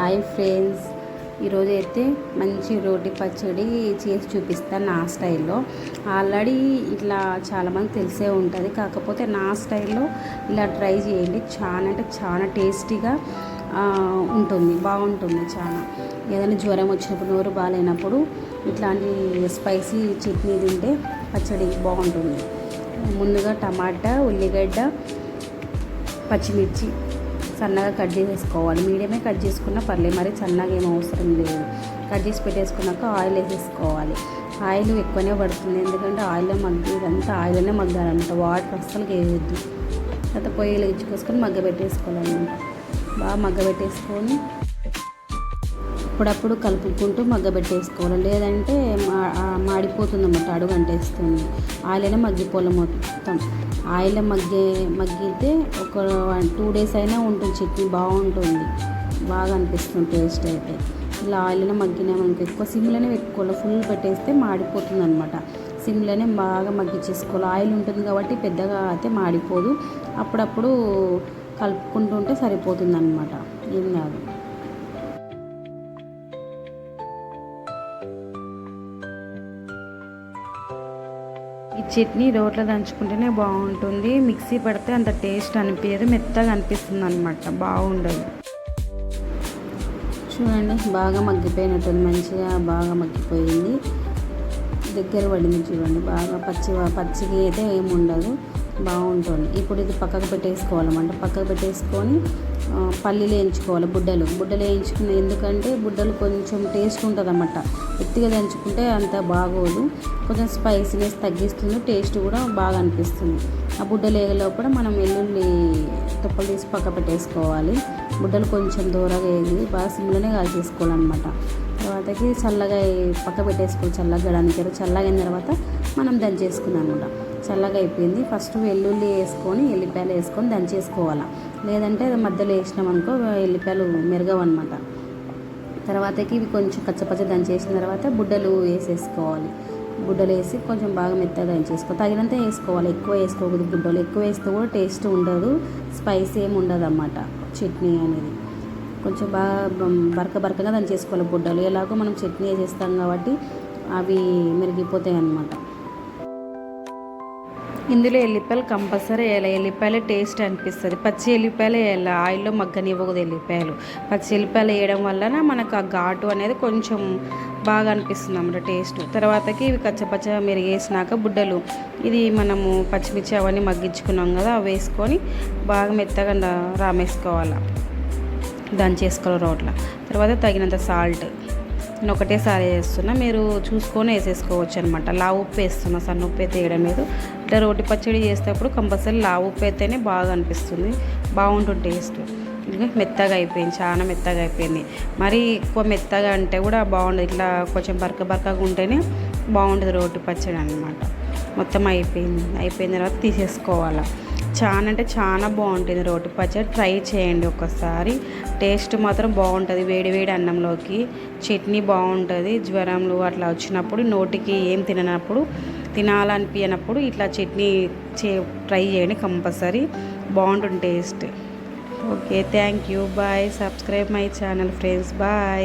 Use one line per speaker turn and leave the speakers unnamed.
Hi friends, ఈరోజు అయితే మంచి రోటి పచ్చడి చేసి చూపిస్తాను నా స్టైల్లో. ఆల్రెడీ ఇట్లా చాలామంది తెలిసే ఉంటుంది, కాకపోతే నా స్టైల్లో ఇలా ట్రై చేయండి. చాలా అంటే చాలా టేస్టీగా ఉంటుంది, బాగుంటుంది. చాలా ఏదైనా జ్వరం వచ్చినప్పుడు, నోరు బాగాలేనప్పుడు ఇట్లాంటి స్పైసీ చట్నీ తింటే పచ్చడి బాగుంటుంది. ముందుగా టమాటా, ఉల్లిగడ్డ, పచ్చిమిర్చి సన్నగా కట్ చేసేసుకోవాలి. మీడియమే కట్ చేసుకున్నా పర్లేదు, మరి సన్నగా ఏం అవసరం లేదు. కట్ చేసి పెట్టేసుకున్నాక ఆయిల్ వేసేసుకోవాలి. ఆయిల్ ఎక్కువనే పడుతుంది, ఎందుకంటే ఆయిల్లో ఇదంతా ఆయిల్లోనే మగ్గాలన్నమాట. వాటర్ అస్సలు వేయవద్దు. తర్వాత పొయ్యిలో ఇచ్చుకొసుకొని మగ్గబెట్టేసుకోవాలన్నమాట. బాగా మగ్గబెట్టేసుకొని అప్పుడప్పుడు కలుపుకుంటూ మగ్గబెట్టేసుకోవాలి, లేదంటే మాడిపోతుంది అన్నమాట, అడుగు అంటేస్తుంది. ఆయిల్లోనే మగ్గిపోవాలి మొత్తం. ఆయిల్ మగ్గితే ఒక 2 days అయినా ఉంటుంది చట్నీ, బాగుంటుంది, బాగా అనిపిస్తుంది టేస్ట్ అయితే. ఇలా ఆయిల్లోనే మగ్గినామనుకో, ఎక్కువ సిమ్లోనే పెట్టుకోవాలి. ఫుల్ పెట్టేస్తే మాడిపోతుంది అనమాట. సిమ్లోనే బాగా మగ్గించేసుకోవాలి. ఆయిల్ ఉంటుంది కాబట్టి పెద్దగా అయితే మాడిపోదు. అప్పుడప్పుడు కలుపుకుంటూ ఉంటే సరిపోతుంది అనమాట, ఏం కాదు. ఈ చట్నీ రోట్లో దంచుకుంటేనే బాగుంటుంది. మిక్సీ పడితే అంత టేస్ట్ అనిపించదు, మెత్తగా అనిపిస్తుంది అనమాట, బాగుండదు. చూడండి, బాగా మగ్గిపోయినట్టుంది, మంచిగా బాగా మగ్గిపోయింది, దగ్గర పడింది. చూడండి, బాగా పచ్చిగా అయితే ఏమి ఉండదు, బాగుంటుంది. ఇప్పుడు ఇది పక్కకు పెట్టేసుకోవాలన్నమాట. పక్కకు పెట్టేసుకొని పల్లీలు వేయించుకోవాలి. బుడ్డలు వేయించుకుని, ఎందుకంటే బుడ్డలు కొంచెం టేస్ట్ ఉంటుంది అన్నమాట. ఎత్తిగా దంచుకుంటే అంత బాగోదు, కొంచెం స్పైసీనెస్ తగ్గిస్తుంది, టేస్ట్ కూడా బాగా అనిపిస్తుంది. ఆ బుడ్డలు వేగలోపల మనం వెల్లుల్లి తుప్పలు తీసి పక్క పెట్టేసుకోవాలి. బుడ్డలు కొంచెం దూరగా వేగి బాగా సిమ్లోనే కాల్చేసుకోవాలన్నమాట. తర్వాతకి చల్లగా పక్క పెట్టేసుకోవాలి, చల్లగడానికి. చల్లగైన తర్వాత మనం దంచేసుకున్నాం అనమాట. చల్లగా అయిపోయింది. ఫస్ట్ వెల్లుల్లి వేసుకొని, ఎల్లిపాయలు వేసుకొని దంచేసుకోవాలి, లేదంటే అది మధ్యలో వేసినామనుకో ఎల్లిపాయలు మెరగవన్నమాట. తర్వాతకి ఇవి కొంచెం కచ్చపచ్చ దంచేసిన తర్వాత బుడ్డలు వేసేసుకోవాలి. బుడ్డలు వేసి కొంచెం బాగా మెత్తగా దంచేసుకోవాలి. తగినంత వేసుకోవాలి, ఎక్కువ వేసుకోకూడదు. బుడ్డలు ఎక్కువ వేస్తే కూడా టేస్ట్ ఉండదు, స్పైసీ ఏమి ఉండదు అన్నమాట చట్నీ అనేది. కొంచెం బాగా బరకగా దంచేసుకోవాలి బుడ్డలు. ఎలాగో మనం చట్నీ వేసేస్తాం కాబట్టి అవి మెరిగిపోతాయి అన్నమాట. ఇందులో ఎల్లిపాయలు కంపల్సరీ వేయాలి, ఎల్లిపాయలు టేస్ట్ అనిపిస్తుంది. పచ్చి ఎల్లిపాయలు వేయాలి, ఆయిల్లో మగ్గనివ్వకూడదు ఎల్లిపాయలు. పచ్చి ఎల్లిపాయలు వేయడం వలన మనకు ఆ ఘాటు అనేది కొంచెం బాగా అనిపిస్తుంది అన్నమాట టేస్ట్. తర్వాతకి ఇవి కచ్చపచ్చ మెరిగేసినాక బుడ్డలు, ఇది మనము పచ్చిమిర్చి అవన్నీ మగ్గించుకున్నాం కదా, అవి వేసుకొని బాగా మెత్తగా రామేసుకోవాలి, దంచేసుకోవాలి రోట్లో. తర్వాత తగినంత సాల్ట్, నేను ఒకటేసారి వేస్తున్నా, మీరు చూసుకొని వేసేసుకోవచ్చు అనమాట. లావు ఉప్పు వేస్తున్నా, సన్న ఉప్పు అయితే వేయడం లేదు. ఇట్లా రోటి పచ్చడి చేసేటప్పుడు కంపల్సరీ లావు ఉప్పు అయితేనే బాగా అనిపిస్తుంది, బాగుంటుంది టేస్ట్. ఇంకా మెత్తగా అయిపోయింది, చాలా మెత్తగా అయిపోయింది. మరీ ఎక్కువ మెత్తగా అంటే కూడా బాగుండదు, ఇట్లా కొంచెం బరకగా ఉంటేనే బాగుంటుంది రోటి పచ్చడి అనమాట. మొత్తం అయిపోయిన తర్వాత తీసేసుకోవాలి. చాలా అంటే చాలా బాగుంటుంది రోటి పచ్చడి, ట్రై చేయండి ఒకసారి. టేస్ట్ మాత్రం బాగుంటుంది, వేడి వేడి అన్నంలోకి. చట్నీ బాగుంటుంది, జ్వరంలు అట్లా వచ్చినప్పుడు, నోటికి ఏం తినాలనిపించినప్పుడు ఇట్లా చట్నీ ట్రై చేయండి కంపల్సరీ, బాగుంటుంది taste. Okay, thank you, bye. Subscribe my channel friends, bye.